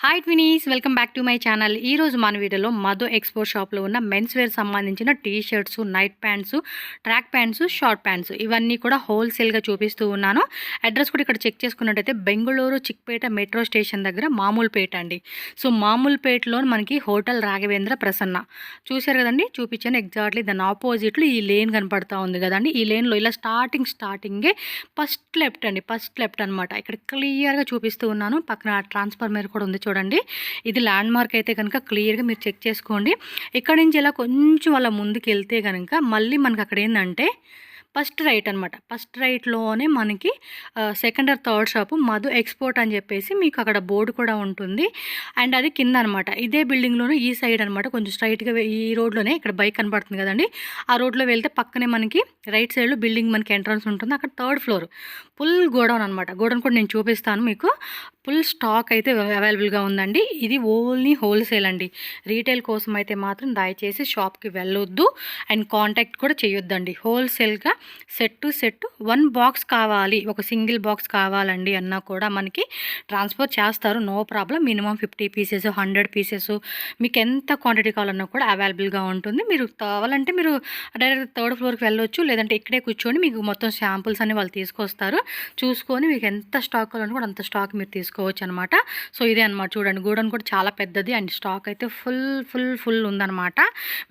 Hi twinnies, welcome back to my channel. ఈరోజు మన వీడియోలో మధు ఎక్స్పో షాప్లో ఉన్న మెన్స్ వేర్ సంబంధించిన T shirts, night pants, track pants, short pants ఇవన్నీ కూడా హోల్సేల్గా చూపిస్తూ ఉన్నాను. అడ్రస్ కూడా ఇక్కడ చెక్ చేసుకున్నట్టయితే బెంగళూరు చిక్పేట మెట్రో స్టేషన్ దగ్గర మామూలుపేట అండి. సో మామూలుపేటలో మనకి హోటల్ రాఘవేంద్ర ప్రసన్న చూశారు కదండి, చూపించాను. ఎగ్జాక్ట్లీ దాని ఆపోజిట్లో ఈ లేన్ కనపడతా ఉంది కదండి. ఈ లేన్లో ఇలా స్టార్టింగే ఫస్ట్ లెఫ్ట్ అనమాట. ఇక్కడ క్లియర్గా చూపిస్తూ ఉన్నాను. పక్కన ట్రాన్స్ఫార్మర్ కూడా ఉంది చూడండి. ఇది ల్యాండ్ మార్క్ అయితే కనుక క్లియర్గా మీరు చెక్ చేసుకోండి. ఇక్కడ నుంచి ఇలా కొంచెం అలా ముందుకు వెళ్తే కనుక మళ్ళీ మనకి అక్కడ ఏంటంటే ఫస్ట్ రైట్ అనమాట. ఫస్ట్ రైట్లోనే మనకి second or third shop Madhu export అని చెప్పేసి మీకు అక్కడ బోర్డు కూడా ఉంటుంది. అండ్ అది కింద అనమాట. ఇదే బిల్డింగ్లోనే ఈ సైడ్ అనమాట, కొంచెం స్ట్రైట్గా ఈ రోడ్లోనే ఇక్కడ బైక్ కనపడుతుంది కదండి. ఆ రోడ్లో వెళ్తే పక్కనే మనకి రైట్ సైడ్లో బిల్డింగ్ మనకి ఎంట్రన్స్ ఉంటుంది. అక్కడ థర్డ్ ఫ్లోర్ ఫుల్ గోడౌన్ అనమాట. గోడౌన్ కూడా నేను చూపిస్తాను మీకు. ఫుల్ స్టాక్ అయితే అవైలబుల్గా ఉందండి. ఇది ఓన్లీ హోల్సేల్ అండి. రీటైల్ కోసం అయితే మాత్రం దయచేసి షాప్కి వెళ్ళొద్దు అండ్ కాంటాక్ట్ కూడా చేయొద్దండి. హోల్సేల్గా సెట్ 1 బాక్స్ కావాలి, ఒక సింగిల్ బాక్స్ కావాలండి అన్నా కూడా మనకి ట్రాన్స్ఫర్ చేస్తారు, no problem. Minimum 50 pieces, 100 pieces మీకు ఎంత క్వాంటిటీ కావాలన్నా కూడా అవైలబుల్గా ఉంటుంది. మీరు కావాలంటే మీరు డైరెక్ట్ థర్డ్ ఫ్లోర్కి వెళ్ళొచ్చు, లేదంటే ఇక్కడే కూర్చొని మీకు మొత్తం శాంపుల్స్ అన్ని వాళ్ళు తీసుకొస్తారు. చూసుకొని మీకు ఎంత స్టాక్ కావాలన్నా కూడా అంత స్టాక్ మీరు తీసుకోవచ్చు అనమాట. సో ఇదే అనమాట. చూడండి, గోడౌన్ కూడా చాలా పెద్దది అండ్ స్టాక్ అయితే ఫుల్ ఉందన్నమాట.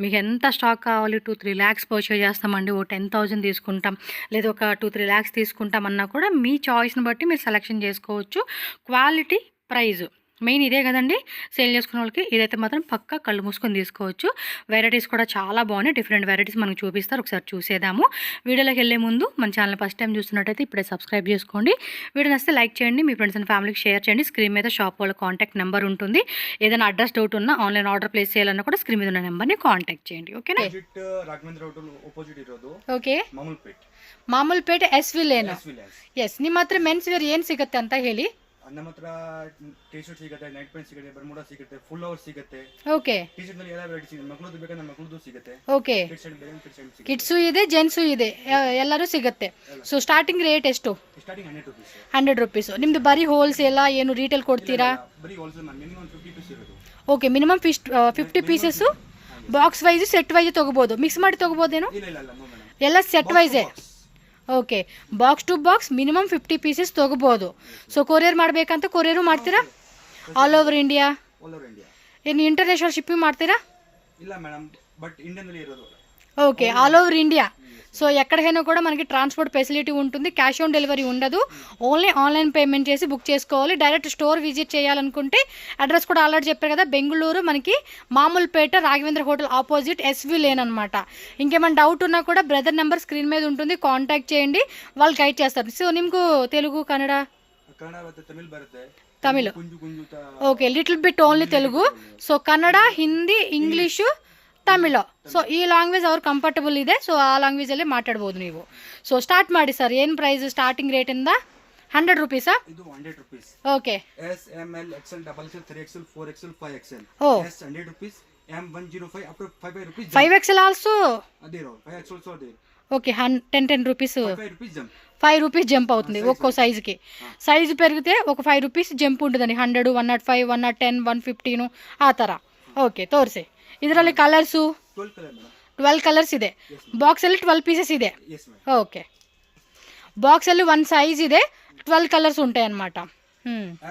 మీకు ఎంత స్టాక్ కావాలి, 2-3 lakhs పర్చేజ్ చేస్తామండి. ఓ 10,000 తీసుకుంటాం, లేదా ఒక 2-3 lakhs తీసుకుంటామన్నా కూడా మీ చాయిస్ని బట్టి మీరు సెలెక్షన్ చేసుకోవచ్చు. క్వాలిటీ, ప్రైజు మెయిన్ ఇదే కదండి. సేల్ చేసుకున్న వాళ్ళకి ఇదైతే మాత్రం పక్కా కళ్ళు మూసుకొని తీసుకోవచ్చు. వెరైటీస్ కూడా చాలా బాగున్నాయి. డిఫరెంట్ వెరైటీస్ మనకు చూపిస్తారు, ఒకసారి చూసేద్దాము. వీడియోలోకి వెళ్ళే ముందు మన ఛానల్ ఫస్ట్ టైం చూస్తున్నట్టయితే ఇప్పుడే సబ్స్క్రైబ్ చేసుకోండి. వీడియో నచ్చితే లైక్ చేయండి, మీ ఫ్రెండ్స్ అండ్ ఫ్యామిలీకి షేర్ చేయండి. స్క్రీన్ మీద షాప్ వాళ్ళ కాంటాక్ట్ నెంబర్ ఉంటుంది. ఏదైనా అడ్రస్ డౌట్ ఉన్నా, ఆన్లైన్ ఆర్డర్ ప్లేస్ చేయాలన్నా కూడా స్క్రీన్ మీద ఉన్న నెంబర్ని కాంటాక్ట్ చేయండి. ఓకేనా? Okay, Mamulpet SV lane. Yes, ನಿಮ್ಮ ಹತ್ರ ಮೆನ್ಸ್ ವೇರ್ ಏನು ಸಿಗುತ್ತೆ ಅಂತ ಹೇಳಿ. ನಮ್ಮ ಹತ್ರ ಟಿ ಶರ್ಟ್ ಸಿಗುತ್ತೆ, ನೈಟ್ ಪ್ಯಾಂಟ್ ಸಿಗುತ್ತೆ, ಬರ್ಮುಡಾ ಸಿಗುತ್ತೆ, ಫುಲ್ ಓವರ್ ಸಿಗುತ್ತೆ. ಓಕೆ, ಟಿ ಶರ್ಟ್ ನಲ್ಲಿ ಎಲ್ಲ ವೆರೈಟಿ ಸಿಗುತ್ತೆ. ಮಕ್ಕಳದು ಬೇಕಂದ್ರೆ ಮಕ್ಕಳದು ಸಿಗುತ್ತೆ. ಓಕೆ, ಕಿಡ್ಸ್ ಶರ್ಟ್ ಬೇಕಂದ್ರೆ ಕಿಡ್ಸ್ ಶರ್ಟ್ ಸಿಗುತ್ತೆ. ಕಿಡ್ಸು ಇದೆ, ಜೆಂಟ್ಸು ಇದೆ, ಎಲ್ಲರೂ ಸಿಗುತ್ತೆ. ಸೊ ಸ್ಟಾರ್ಟಿಂಗ್ ರೇಟ್ ಎಷ್ಟು? Starting 100 rupees. 100 ರೂಪೀಸ್. ನಿಮ್ದು ಬರೀ ಹೋಲ್ಸೇಲ್ ಏನು ರಿಟೇಲ್ ಕೊಡ್ತೀರಾ? ಬರೀ ಹೋಲ್ಸೇಲ್, ಮಿನಿಮಮ್ 50 ಪೀಸ್ ಇರೋದು. Okay, minimum 50 pieces box wise, set wise ತೊಗೋಬೋದು. ಮಿಕ್ಸ್ ಮಾಡಿ ತೊಗೋಬೋದೇನು? ಇಲ್ಲ ನೋ ಮೇಡಮ್, ಎಲ್ಲ ಸೆಟ್ ವೈಸೇ. Okay, box to box minimum 50 pieces ತೊಗೋಬೋದು. ಸೊ ಕೊರಿಯರ್ ಮಾಡಬೇಕಂತ ಕೊರಿಯರು ಮಾಡ್ತೀರಾ? All over India? All over India. ಏನು ಇಂಟರ್ನ್ಯಾಷನಲ್ ಶಿಪ್ಪಿಂಗ್ ಮಾಡ್ತೀರಾ? ಇಲ್ಲ ಮೇಡಮ್, ಬಟ್ ಇಂಡಿಯನ್ ನಲ್ಲಿ ಇರೋದು. Okay, all over India. So ఎక్కడికైనా కూడా మనకి ట్రాన్స్పోర్ట్ ఫెసిలిటీ ఉంటుంది. క్యాష్ ఆన్ డెలివరీ ఉండదు. ఓన్లీ ఆన్లైన్ పేమెంట్ చేసి బుక్ చేసుకోవాలి. డైరెక్ట్ స్టోర్ విజిట్ చేయాలనుకుంటే అడ్రస్ కూడా ఆల్రెడీ చెప్పారు కదా, బెంగళూరు మనకి మామూలుపేట Raghavendra hotel opposite SV lane అనమాట. ఇంకేమైనా డౌట్ ఉన్నా కూడా బ్రదర్ నెంబర్ స్క్రీన్ మీద ఉంటుంది, కాంటాక్ట్ చేయండి, వాళ్ళు గైడ్ చేస్తారు. సో నిమ్కు తెలుగు, కన్నడ, తమిళ్ బರುತ್ತೆ. Tamil, okay, little bit only Telugu. So Kannada, Hindi, English, Tamil. So ಈ ಲ್ಯಾಂಗ್ವೇಜ್ ಅವ್ರು ಕಂಫರ್ಟಬಲ್ ಇದೆ. ಸೊ ಆ ಲ್ಯಾಂಗ್ವೇಜಲ್ಲಿ ಮಾತಾಡ್ಬೋದು ನೀವು. ಸೊ ಸ್ಟಾರ್ಟ್ ಮಾಡಿ ಸರ್. ಏನು ಪ್ರೈಸ್ ಸ್ಟಾರ್ಟಿಂಗ್ ರೇಟಿಂದ? 100 ರೂಪೀಸಾ? ಇದು 100 rupees. Okay, S, M, L, XL, double XL, 3XL, 4XL, 5XL. Oh, S 100 rupees, M 105 up to 5 rupees. 5XL also? అదే రో 5XL ఆల్సో అదే. Okay, 10 rupees, 5 rupees jump. 5 rupees jump అవుతుంది ఒక్కో సైజుకి. Size పెరిగితే ఒక 5 రూపీస్ జంప్ ఉంటుందండి. 100, 105, 110, 115 ಆ ಥರ. ಓಕೆ, ತೋರಿಸಿ. ಇದರಲ್ಲಿ ಕಲರ್ಸು 12 ಕಲರ್ ಮೇಡಮ್. 12 ಕಲರ್ಸ್ ಇದೆ. ಬಾಕ್ಸಲ್ಲಿ 12 ಪೀಸಸ್ ಇದೆ. Yes madam. ఓకే, బాక్సಲ್ಲಿ 1 సైజ్ ಇದೆ, 12 కలర్స్ ఉంటాయి అన్నమాట.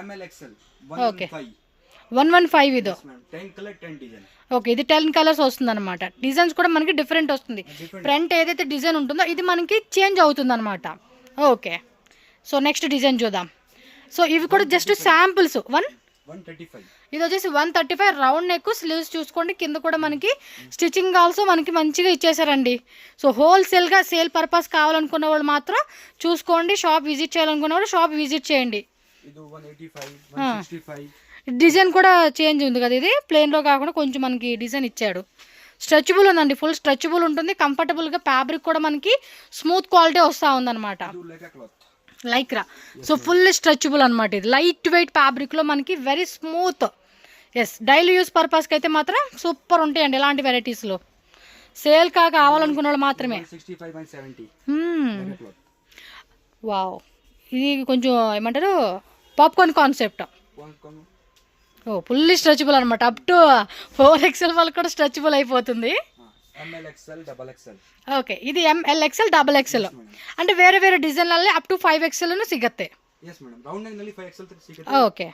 M L XL okay, 115. 115 ఇది. 10 కలర్ 10 డిజైన్. ఓకే, ఇది 10 కలర్స్ వస్తుంది అనమాట. డిజైన్స్ కూడా మనకి డిఫరెంట్ వస్తుంది. ఫ్రంట్ ఏదైతే డిజైన్ ఉంటుందో ఇది మనకి చేంజ్ అవుతుంది అనమాట. ఓకే, సో నెక్స్ట్ డిజైన్ చూద్దాం. సో ఇవి కూడా జస్ట్ శాంపుల్స్. 135. ఇది వచ్చేసి 135 రౌండ్ నెక్, స్లీవ్స్ చూసుకోండి. కింద కూడా మనకి స్టిచ్చింగ్ ఆల్సో మనకి మంచిగా ఇచ్చేసారండి. సో హోల్సేల్గా సేల్ పర్పస్ కావాలనుకున్న వాళ్ళు మాత్రం చూసుకోండి. షాప్ విజిట్ చేయాలనుకున్న వాళ్ళు షాప్ విజిట్ చేయండి. ఇది 185, 165. డిజైన్ కూడా చేంజ్ ఉంది కదా, ఇది ప్లెయిన్లో కాకుండా కొంచెం మనకి డిజైన్ ఇచ్చాడు. స్ట్రెచబుల్ ఉందండి, ఫుల్ స్ట్రెచబుల్ ఉంటుంది. కంఫర్టబుల్గా ఫ్యాబ్రిక్ కూడా మనకి స్మూత్ క్వాలిటీ వస్తూ ఉందన్నమాట. లైక్రా. సో ఫుల్ స్ట్రెచబుల్ అనమాట. ఇది లైట్ వెయిట్ ఫ్యాబ్రిక్లో మనకి very smooth. Yes, daily use పర్పస్కి అయితే మాత్రం సూపర్ ఉంటాయండి ఇలాంటి వెరైటీస్లో. సేల్ కావాలనుకున్న వాళ్ళు మాత్రమే. వావ్, ఇది కొంచెం ఏమంటారు పాప్కార్న్ కాన్సెప్ట్. ఓ ఫుల్లీ స్ట్రెచబుల్ అనమాట, అప్ టు 4XL వాళ్ళకి కూడా స్ట్రెచబుల్ అయిపోతుంది. ML XL double XL. Okay, ఇది ML XL ಡಬಲ್ XL అంటే వేరే వేరే ಡಿಸೈನಲ್ಲಿ ಅಪ್ ಟು 5XL ಸಿಗುತ್ತೆ. ಎಸ್ ಮೇಡಮ್, ರೌಂಡ್ ನೆಕ್ ನಲ್ಲಿ 5XL ತನಕ ಸಿಗುತ್ತೆ. ఓకే,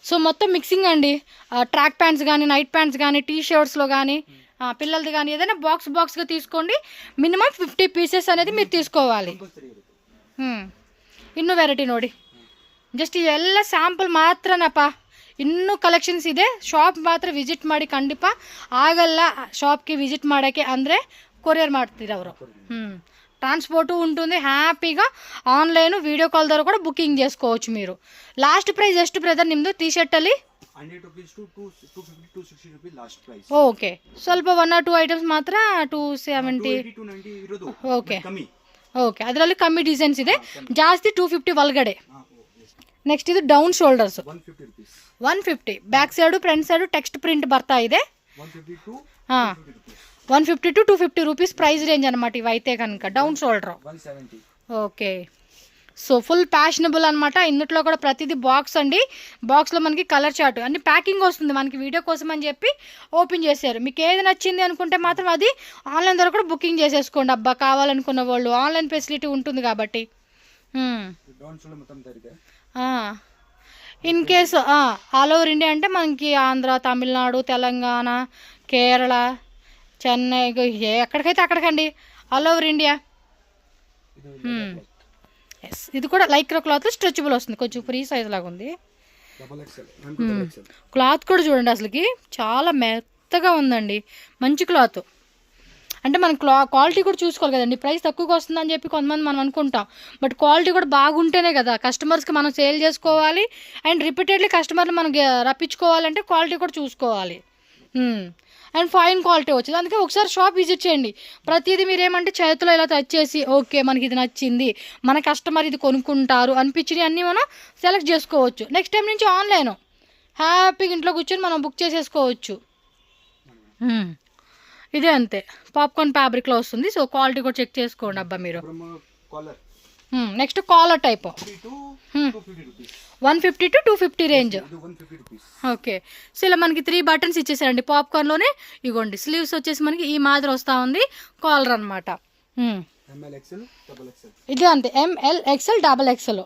సో మొత్తం మిక్సింగ్ అండి. ట్రాక్ ప్యాంట్స్ కానీ, నైట్ ప్యాంట్స్ కానీ, టీ షర్ట్స్లో కానీ, పిల్లలది కానీ ఏదైనా బాక్స్గా తీసుకోండి. మినిమం 50 ಪೀಸಸ್ అనేది మీరు తీసుకోవాలి. ಇನ್ನೂ ವೆರೈಟಿ ನೋಡಿ, ಜಸ್ಟ್ ಇವೆಲ್ಲ ಸ್ಯಾಂಪಲ್ ಮಾತ್ರನಪ್ಪ, ಇನ್ನೂ ಕಲೆಕ್ಷನ್ಸ್ ಇದೆ. ಶಾಪ್ ಮಾತ್ರ ವಿಸಿಟ್ ಮಾಡಿ, ಖಂಡಿತ ಆಗಲ್ಲ ಶಾಪ್ಗೆ ವಿಸಿಟ್ ಮಾಡೋಕ್ಕೆ ಅಂದರೆ ಕೊರಿಯರ್ ಮಾಡ್ತೀರ ಅವರು. ట్రాన్స్పోర్టు ఉంటుంది, హ్యాపీగా ఆన్లైన్ వీడియో కాల్ ద్వారా కూడా బుకింగ్ చేసుకోవచ్చు మీరు. లాస్ట్ ప్రైస్ ಎಷ್ಟು బ్రదర్ ನಿಮ್ಮದು టీ ಶರ್ಟ್ ಅಲ್ಲಿ? 100 rupees to 250 260 rupees last price. Okay, ಸ್ವಲ್ಪ 1 or 2 ಐಟಮ್ಸ್ ಮಾತ್ರ 270 290 ಇರೋದು. ಓಕೆ ಕಮ್ಮಿ. ಓಕೆ, ಅದರಲ್ಲಿ ಕಮ್ಮಿ ಡಿಸೈನ್ಸ್ ಇದೆ, ಜಾಸ್ತಿ 250 ಒಳಗಡೆ. ನೆಕ್ಸ್ಟ್ ಇದು down shoulders 150 rupees. 150 back side front side text print ಬರ್ತಾ ಇದೆ. 150 to 250 rupees. 150 to 250 rupees price range అనమాట ఇవైతే కనుక. Down shoulder 170. Okay, so full fashionable అనమాట. ఇందులో కూడా ప్రతిదీ బాక్స్ అండి, బాక్స్లో మనకి కలర్ చార్ట్ అన్ని ప్యాకింగ్ వస్తుంది మనకి వీడియో కోసం అని చెప్పి ఓపెన్ చేశారు. మీకు ఏది నచ్చింది అనుకుంటే మాత్రం అది ఆన్లైన్ ద్వారా కూడా బుకింగ్ చేసేసుకోండి. అబ్బా కావాలనుకున్న వాళ్ళు ఆన్లైన్ ఫెసిలిటీ ఉంటుంది కాబట్టి. In case all over India అంటే మనకి ఆంధ్ర, తమిళనాడు, తెలంగాణ, కేరళ, చెన్నై, ఎక్కడికైతే అక్కడికండి, ఆల్ ఓవర్ ఇండియా. ఎస్, ఇది కూడా లైక్రా క్లాత్ స్ట్రెచబుల్ వస్తుంది, కొంచెం ఫ్రీ సైజ్ లాగా ఉంది. క్లాత్ కూడా చూడండి అసలుకి చాలా మెత్తగా ఉందండి, మంచి క్లాత్. అంటే మనం క్వాలిటీ కూడా చూసుకోవాలి కదండి. ప్రైస్ తక్కువగా వస్తుందని చెప్పి కొంతమంది మనం అనుకుంటాం, బట్ క్వాలిటీ కూడా బాగుంటేనే కదా కస్టమర్స్కి మనం సేల్ చేసుకోవాలి. అండ్ రిపీటెడ్లీ కస్టమర్ని మనం రప్పించుకోవాలంటే క్వాలిటీ కూడా చూసుకోవాలి. అండ్ ఫైన్ క్వాలిటీ వచ్చింది. అందుకే ఒకసారి షాప్ విజిట్ చేయండి. ప్రతిదీ మీరు ఏమంటే చేతిలో ఇలా టచ్ చేసి ఓకే మనకి ఇది నచ్చింది, మన కస్టమర్ ఇది కొనుక్కుంటారు అనిపించినవి అన్నీ మనం సెలెక్ట్ చేసుకోవచ్చు. నెక్స్ట్ టైం నుంచి ఆన్లైన్ హ్యాపీగా ఇంట్లో కూర్చొని మనం బుక్ చేసేసుకోవచ్చు. ఇదే అంతే, పాప్కార్న్ ఫ్యాబ్రిక్లో వస్తుంది. సో క్వాలిటీ కూడా చెక్ చేసుకోండి అబ్బా మీరు. Next collar type 150 to 250 range. Okay, so ఇలా మనకి 3 బటన్స్ ఇచ్చేసారండి పాప్కార్న్లోనే. ఇగోండి స్లీవ్స్ వచ్చేసి మనకి ఈ మాదిరి వస్తూ ఉంది, కాలర్ అనమాట. ఇది అంతే, ML XL డబల్ XL.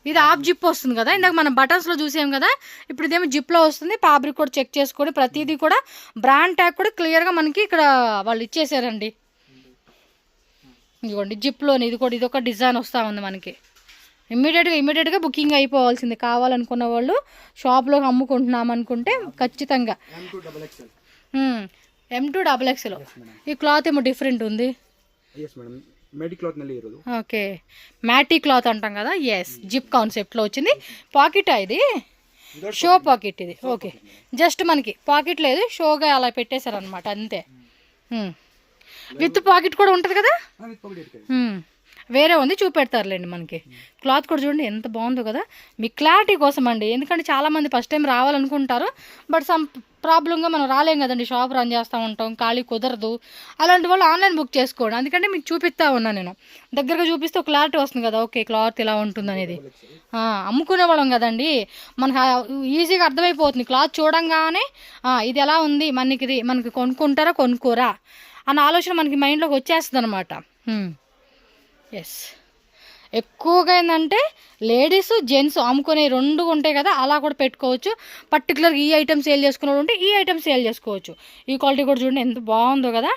ఇది హాఫ్ జిప్ వస్తుంది కదా, ఇందాక మనం బటన్స్లో చూసాం కదా, ఇప్పుడు ఇదేమో జిప్లో వస్తుంది. ఫ్యాబ్రిక్ కూడా చెక్ చేసుకోండి, ప్రతిదీ కూడా బ్రాండ్ ట్యాగ్ కూడా క్లియర్గా మనకి ఇక్కడ వాళ్ళు ఇచ్చేసారండి. ఇదిగోండి జిప్లోని ఇది కూడా ఇదొక డిజైన్ వస్తూ ఉంది మనకి. ఇమ్మీడియట్గా బుకింగ్ అయిపోవాల్సింది. కావాలనుకున్న వాళ్ళు షాప్లో అమ్ముకుంటున్నాం అనుకుంటే ఖచ్చితంగా. M2 double XL. ఈ క్లాత్ ఏమో డిఫరెంట్ ఉంది. ఓకే, మ్యాటీ క్లాత్ అంటాం కదా. ఎస్, జిప్ కాన్సెప్ట్లో వచ్చింది. పాకెట్ ఇది షో పాకెట్ ఇది. ఓకే, జస్ట్ మనకి పాకెట్ లేదు, షోగా అలా పెట్టేశారనమాట అంతే. విత్ పాకెట్ కూడా ఉంటుంది కదా, వేరే ఉంది చూపెడతారులేండి మనకి. క్లాత్ కూడా చూడండి ఎంత బాగుందో కదా, మీ క్లారిటీ కోసం అండి. ఎందుకంటే చాలామంది ఫస్ట్ టైం రావాలనుకుంటారు, బట్ సమ్ ప్రాబ్లంగా మనం రాలేం కదండి, షాప్ రన్ చేస్తూ ఉంటాం, ఖాళీ కుదరదు. అలాంటి వాళ్ళు ఆన్లైన్ బుక్ చేసుకోండి. అందుకంటే మీకు చూపిస్తా ఉన్నాను నేను, దగ్గరగా చూపిస్తే ఒక క్లారిటీ వస్తుంది కదా, ఓకే క్లాత్ ఇలా ఉంటుంది అనేది. అమ్ముకునే వాళ్ళం కదండి, మనకు ఈజీగా అర్థమైపోతుంది. క్లాత్ చూడంగానే ఇది ఎలా ఉంది, మనకి కొనుక్కుంటారా కొనుక్కోరా అన్న ఆలోచన మనకి మైండ్లోకి వచ్చేస్తుంది అనమాట. ఎస్, ఎక్కువగా ఏంటంటే లేడీస్ జెంట్స్ అమ్ముకునే 2 ఉంటాయి కదా, అలా కూడా పెట్టుకోవచ్చు. పర్టికులర్గా ఈ ఐటమ్ సేల్ చేసుకునే ఉంటే ఈ ఐటమ్ సేల్ చేసుకోవచ్చు. ఈ క్వాలిటీ కూడా చూడండి ఎంత బాగుందో కదా.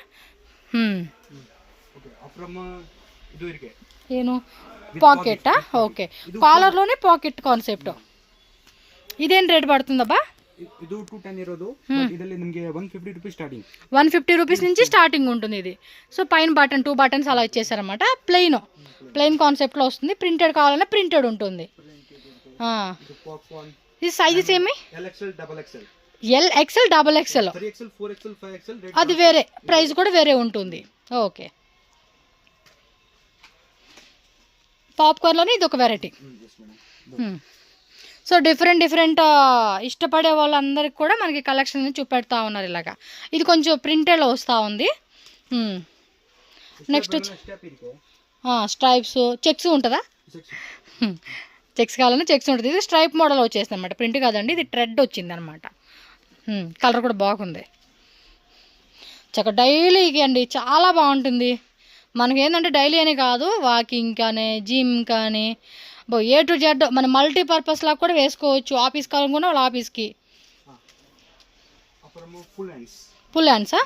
ಏನು ಪಾಕೆಟಾ? ಓಕೆ, ಕಾಲರ್లోనే ಪಾಕೆಟ್ ಕಾನ್ಸೆಪ್ಟ್. ಇದೇನು ರೇಟ್ పడుతుందబ్బా? ಇದು 210 ಇರೋದು, ಬಟ್ ಇದರಲ್ಲಿ ನಿಮಗೆ 150 ರೂಪೀಸ್ ಸ್ಟಾರ್ಟಿಂಗ್. 150 రూపీస్ నుంచి స్టార్టింగ్ ఉంటుంది ఇది. సో పైన బటన్ 2 బటన్స్ అలా ఇచ్చేసారనమాట. ప్లెయిన్ కాన్సెప్ట్లో వస్తుంది. ప్రింటెడ్ కావాలన్నా ప్రింటెడ్ ఉంటుంది. ఇది సైజెస్ ఏమి? LXL double XL. LXL double XL 3XL 4XL 5XL అది వేరే ప్రైస్ కూడా వేరే ఉంటుంది. ఓకే, పాప్కార్న్లోనే ఇది ఒక వెరైటీ. సో డిఫరెంట్ ఇష్టపడే వాళ్ళందరికి కూడా మనకి కలెక్షన్ చూపెడతా ఉన్నారు ఇలాగా. ఇది కొంచెం ప్రింటెడ్లో వస్తూ ఉంది. నెక్స్ట్ వచ్చి స్ట్రైప్స్ చెక్స్ ఉంటుందా? చెక్స్ కావాలన్నా చెక్స్ ఉంటుంది. ఇది స్ట్రైప్ మోడల్ వచ్చేసింది అనమాట, ప్రింట్ కాదండి, ఇది థ్రెడ్ వచ్చింది అనమాట. కలర్ కూడా బాగుంది. చక్క డైలీకి అండి చాలా బాగుంటుంది. మనకి ఏంటంటే డైలీ అని కాదు, వాకింగ్ కానీ జిమ్ కానీ ఏ టు జెడ్ మన మల్టీపర్పస్ లాగా కూడా వేసుకోవచ్చు. ఆఫీస్ కావాలనుకున్నా వాళ్ళ ఆఫీస్కి. ఫుల్ హ్యాండ్సా?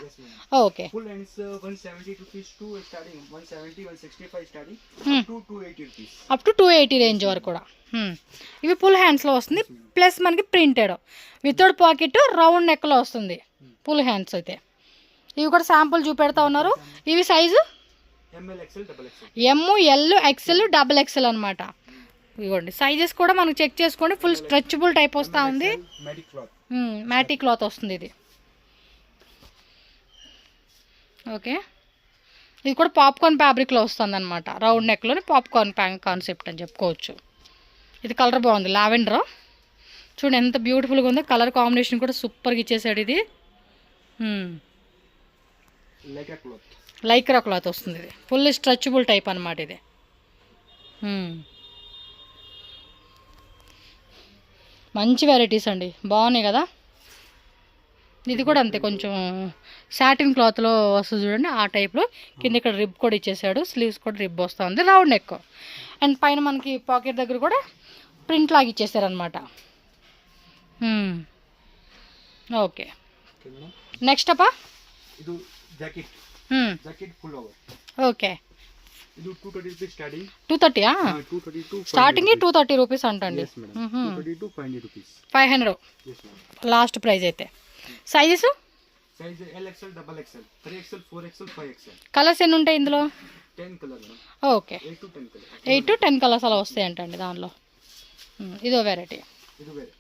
Okay. Full hands 170 rupees to starting, 170 165 starting to 280 rupees, up to 280 range వరకు కూడా. ఇవి ఫుల్ హ్యాండ్స్లో వస్తుంది, ప్లస్ మనకి ప్రింటెడ్ వితౌట్ పాకెట్ రౌండ్ నెక్లో వస్తుంది ఫుల్ హ్యాండ్స్ అయితే. ఇవి కూడా శాంపుల్ చూపెడతా ఉన్నారు. ఇవి సైజు ML, XL, XXL అనమాట. ఇవ్వండి సైజెస్ కూడా మనకు చెక్ చేసుకోండి. ఫుల్ స్ట్రెచబుల్ టైప్ వస్తూ ఉంది, మ్యాటీ క్లాత్ వస్తుంది ఇది. ఓకే, ఇది కూడా పాప్కార్న్ ఫ్యాబ్రిక్లో వస్తుంది అనమాట. రౌండ్ నెక్లోని పాప్కార్న్ కాన్సెప్ట్ అని చెప్పుకోవచ్చు. ఇది కలర్ బాగుంది, లావెండర్. చూడండి ఎంత బ్యూటిఫుల్గా ఉందో, కలర్ కాంబినేషన్ కూడా సూపర్గా ఇచ్చేసాడు. ఇది లైక్రా క్లాత్ వస్తుంది. ఇది ఫుల్ స్ట్రెచబుల్ టైప్ అనమాట ఇది. మంచి వెరైటీస్ అండి, బాగున్నాయి కదా. ఇది కూడా అంతే, కొంచెం సాటిన్ క్లాత్లో వస్తుంది చూడండి, ఆ టైప్లో. కింద ఇక్కడ రిబ్ కూడా ఇచ్చేసాడు, స్లీవ్స్ కూడా రిబ్ వస్తూ ఉంది, రౌండ్ నెక్. అండ్ పైన మనకి పాకెట్ దగ్గర కూడా ప్రింట్ లాగా ఇచ్చేసారనమాట. ఓకే, నెక్స్ట్ అప్పా ಇದು jacket jacket full over. Okay, ಇದು 230 rupees starting. 230 230 to starting 230 rupees అంటండి. 230 టు 500 రూపీస్. 500 లాస్ట్ ప్రైస్ అయితే. Sizes size LXL, XXL, 3XL, 4XL, 5XL. Colours ఎన్ని ఉంటాయి ఇందులో? 10 కలర్. ఓకే, 8 to 10 కలర్స్ అలా వస్తాయి అంటండి దానిలో. ఇదో వెరైటీ. ఇది వేరే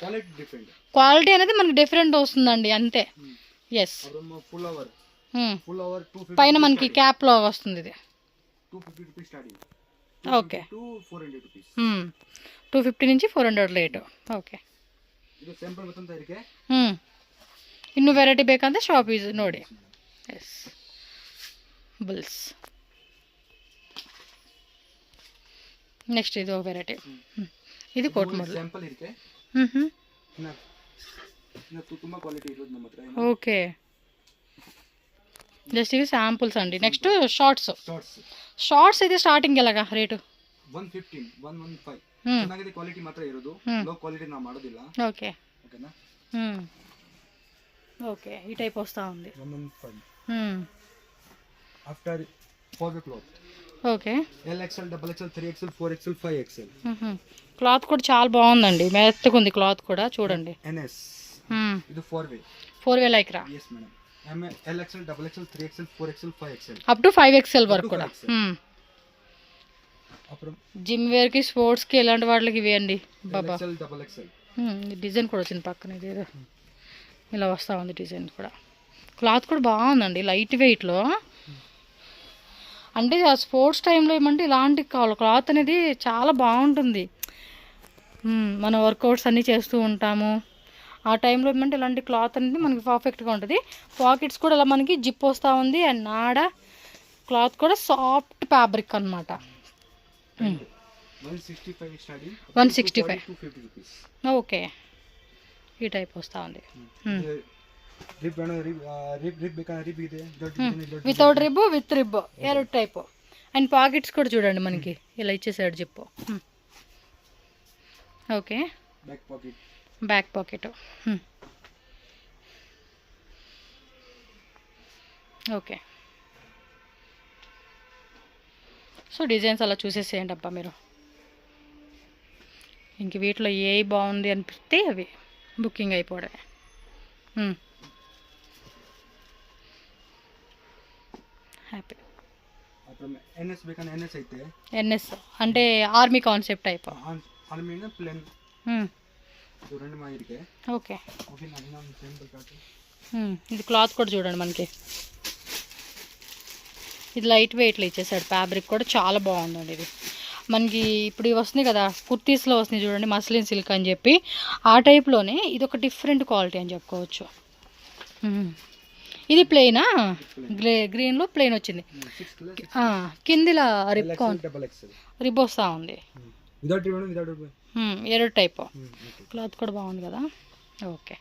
క్వాలిటీ డిఫరెంట్. క్వాలిటీ అనేది మనకి డిఫరెంట్ వస్తుందండి అంతే. Yes, full over. Full over 250 పైన మనకి క్యాప్ లో వస్తుంది. ఇది 250 రూపీస్ స్టార్టింగ్. Okay, 400 rupees. 250 నుంచి 400 ರೇಟ್. ಓಕೆ, ಇದು ಸ್ಯಾಂಪಲ್ ಗೊತ್ತಂತ ಇದಕ್ಕೆ. ಇನ್ನೂ ವೆರೈಟಿ ಬೇಕಂದ್ರೆ ಶಾಪ್ ಯೂಸ್ ನೋಡಿ. ಎಸ್, ಬುಲ್ಸ್. ನೆಕ್ಸ್ಟ್ ಇದು ವೆರೈಟಿ. ಇದು ಕೋಟ್ ಮಾಡಲ್ ಸ್ಯಾಂಪಲ್ ಇದಕ್ಕೆ. ತುಂಬಾ ಕ್ವಾಲಿಟಿ ಇರೋದು ನಮ್ಮ ಹತ್ರ. ಓಕೆ, జస్ట్ ఇవి శాంపుల్స్ అండి. Next shorts. షార్ట్స్ అయితే స్టార్టింగ్ ఎలాగా రేటు? 115, 115. ಚೆನ್ನಾಗಿದೆ ಕ್ವಾಲಿಟಿ ಮಾತ್ರ ಇರೋದು, ಲೋ ಕ್ವಾಲಿಟಿ ನಾವು ಮಾಡೋದಿಲ್ಲ. ఓకే, ಓಕೆನಾ. ఓకే, ఈ టైప్ వస్తా ఉంది. 115. After for the cloth. Okay, LXL, XXL, 3XL, 4XL, 5XL. Cloth కూడా చాలా బాగుందండి, మెత్తగా ఉంది క్లాత్ కూడా చూడండి. NS. ఇది 4 way lycra. yes madam. LXL, XXL, 3XL, 4XL, 5XL. అప్ టు 5XL వరకు కూడా. జిమ్ వేర్ కి, స్పోర్ట్స్ కి, ఇలాంటి వాటికి ఇవి అండి బాబా. డిజైన్ కూడా వచ్చింది పక్కన, ఇది ఏదో ఇలా వస్తూ ఉంది డిజైన్ కూడా. క్లాత్ కూడా బాగుందండి, లైట్ వెయిట్లో. అంటే ఆ స్పోర్ట్స్ టైంలో ఏమంటే ఇలాంటి క్లాత్ అనేది చాలా బాగుంటుంది. మన వర్కౌట్స్ అన్నీ చేస్తూ ఉంటాము, ఆ టైంలో ఏమంటే ఇలాంటి క్లాత్ అనేది మనకి పర్ఫెక్ట్గా ఉంటుంది. పాకెట్స్ కూడా ఇలా మనకి జిప్ వస్తూ ఉంది. అండ్ నాడ క్లాత్ కూడా సాఫ్ట్ ఫ్యాబ్రిక్ అనమాట. 165. ఓకే, ఈ టైప్ వస్తూ ఉంది. వితౌట్ రిబ్, విత్ రిబ్, ಎರಡು టైప్. అండ్ పాకెట్స్ కూడా చూడండి మనకి ఇలా ఇచ్చేసాడు zip. Okay, back pocket. Okay, so designs అలా చూసేసేయండి అబ్బా మీరు. ఇంక వీటిలో ఏ బాగుంది అనిపిస్తే అవి బుకింగ్ అయిపోవడమే. హ్యాపీ. NS అంటే ఆర్మీ కాన్సెప్ట్ టైప్. ఓకే, ఇది క్లాత్ కూడా చూడండి మనకి, ఇది లైట్ వెయిట్లో ఇచ్చేసాడు. ఫ్యాబ్రిక్ కూడా చాలా బాగుందండి. ఇది మనకి ఇప్పుడు ఇవి వస్తున్నాయి కదా కుర్తీస్లో వస్తున్నాయి చూడండి, మస్లిన్ సిల్క్ అని చెప్పి, ఆ టైప్లోనే ఇది ఒక డిఫరెంట్ క్వాలిటీ అని చెప్పుకోవచ్చు. ఇది ప్లెయినా, గ్రీన్లో ప్లెయిన్ వచ్చింది, కిందిలా రిబ్ వస్తూ ఉంది. వితౌట్ మేడం వితౌట్ ಎರಡು టైపు క్లాత్ కూడా బాగుంది కదా. ఓకే.